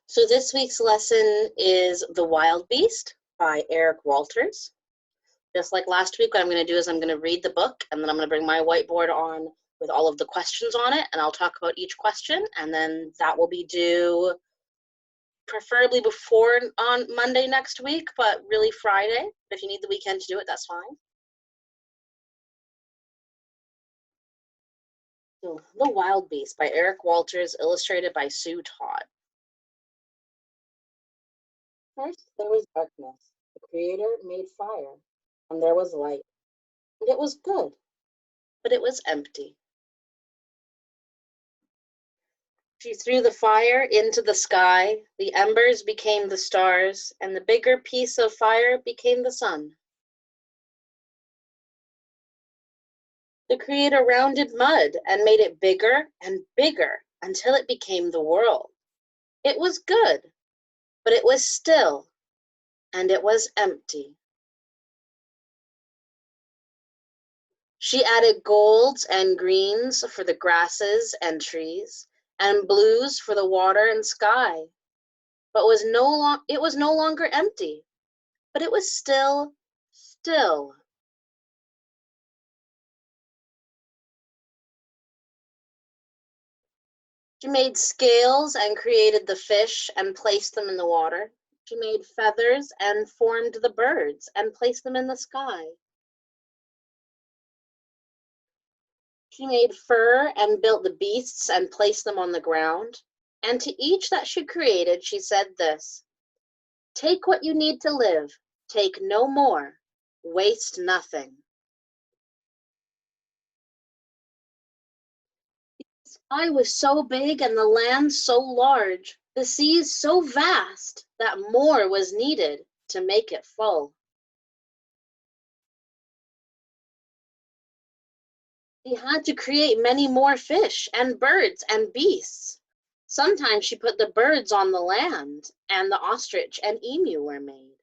So this week's lesson is The Wild Beast by Eric Walters. Just like last week, what I'm going to do is I'm going to read the book, and then I'm going to bring my whiteboard on with all of the questions on it, and I'll talk about each question, and then that will be due preferably before on Monday next week, but really Friday. If you need the weekend to do it, that's fine. So, The Wild Beast by Eric Walters, illustrated by Sue Todd. First, there was darkness. The Creator made fire, and there was light. And it was good, but it was empty. She threw the fire into the sky, the embers became the stars, and the bigger piece of fire became the sun. The Creator rounded mud and made it bigger and bigger until it became the world. It was good, but it was still, and it was empty. She added golds and greens for the grasses and trees, and blues for the water and sky. But it was no longer empty, but it was still. She made scales and created the fish and placed them in the water. She made feathers and formed the birds and placed them in the sky. She made fur and built the beasts and placed them on the ground. And to each that she created, she said this: "Take what you need to live, take no more, waste nothing." The sky was so big and the land so large, the seas so vast, that more was needed to make it full. She had to create many more fish and birds and beasts. Sometimes she put the birds on the land, and the ostrich and emu were made.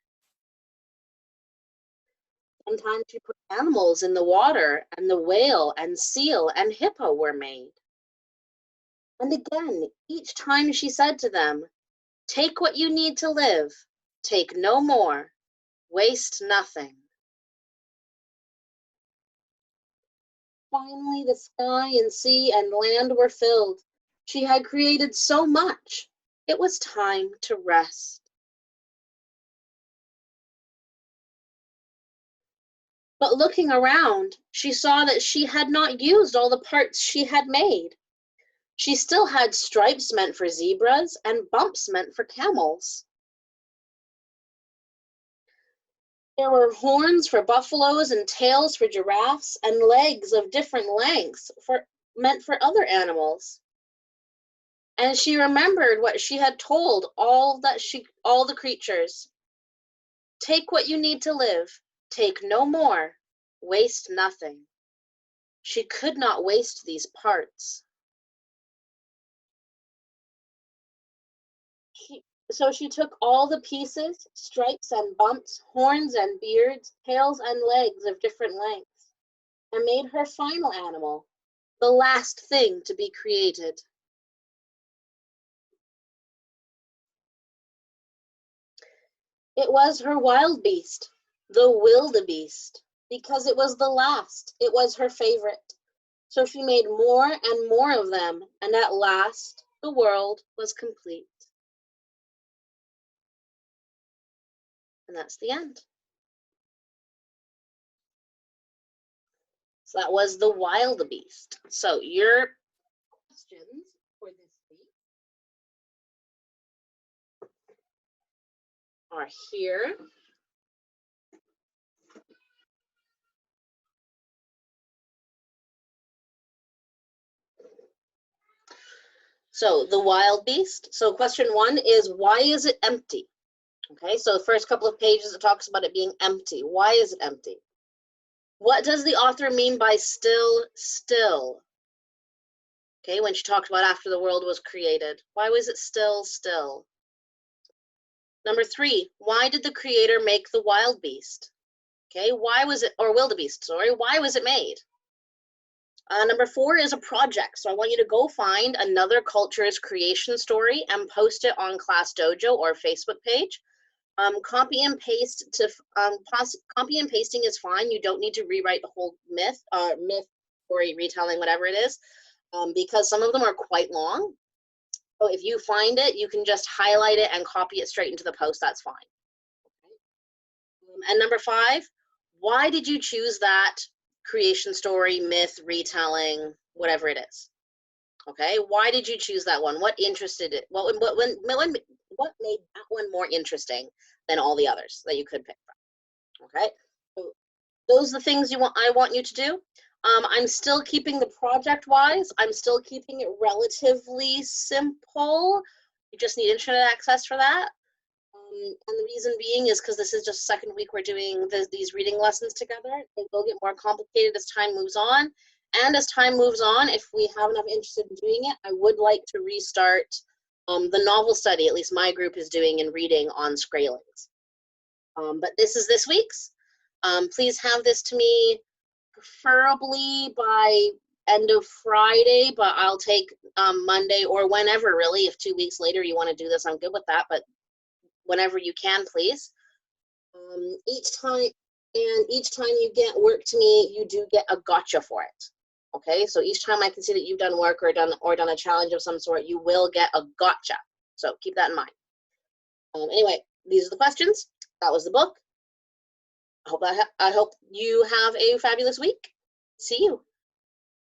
Sometimes she put animals in the water, and the whale and seal and hippo were made. And again, each time she said to them, "Take what you need to live, take no more, waste nothing." Finally, the sky and sea and land were filled. She had created so much. It was time to rest. But looking around, she saw that she had not used all the parts she had made. She still had stripes meant for zebras and bumps meant for camels. There were horns for buffaloes and tails for giraffes and legs of different lengths meant for other animals. And she remembered what she had told all the creatures. Take what you need to live, take no more, waste nothing. She could not waste these parts. So she took all the pieces, stripes and bumps, horns and beards, tails and legs of different lengths, and made her final animal, the last thing to be created. It was her wild beast, the wildebeest, because it was the last. It was her favorite. So she made more and more of them, and at last the world was complete. And that's the end. So that was the wildebeest. So your questions for this week are here. So the wild beast. So question 1 is, why is it empty? Okay, so the first couple of pages, it talks about it being empty. Why is it empty? What does the author mean by still? Okay, when she talked about after the world was created. Why was it still? Number 3, why did the creator make the wild beast? Okay, why was it, or wildebeest, sorry, why was it made? Number 4 is a project. So I want you to go find another culture's creation story and post it on Class Dojo or Facebook page. Copy and pasting is fine. You don't need to rewrite the whole myth, story, retelling, whatever it is, because some of them are quite long. So if you find it, you can just highlight it and copy it straight into the post. That's fine. And number 5, why did you choose that creation story, myth, retelling, whatever it is? Okay, why did you choose that one? What interested it? What made that one more interesting than all the others that you could pick from? Okay, so those are the things I want you to do. I'm still keeping the project-wise. I'm still keeping it relatively simple. You just need internet access for that. And the reason being is because this is just the second week we're doing these reading lessons together. It will get more complicated as time moves on. And as time moves on, if we have enough interest in doing it, I would like to restart the novel study, at least my group is doing in reading on Skraelings. But this is this week's. Please have this to me preferably by end of Friday, but I'll take Monday or whenever, really. If 2 weeks later you want to do this, I'm good with that, but whenever you can, please. Each time you get work to me, you do get a gotcha for it. Okay, so each time I can see that you've done work or done a challenge of some sort, you will get a gotcha. So keep that in mind. Anyway, these are the questions. That was the book. I hope you have a fabulous week. See you.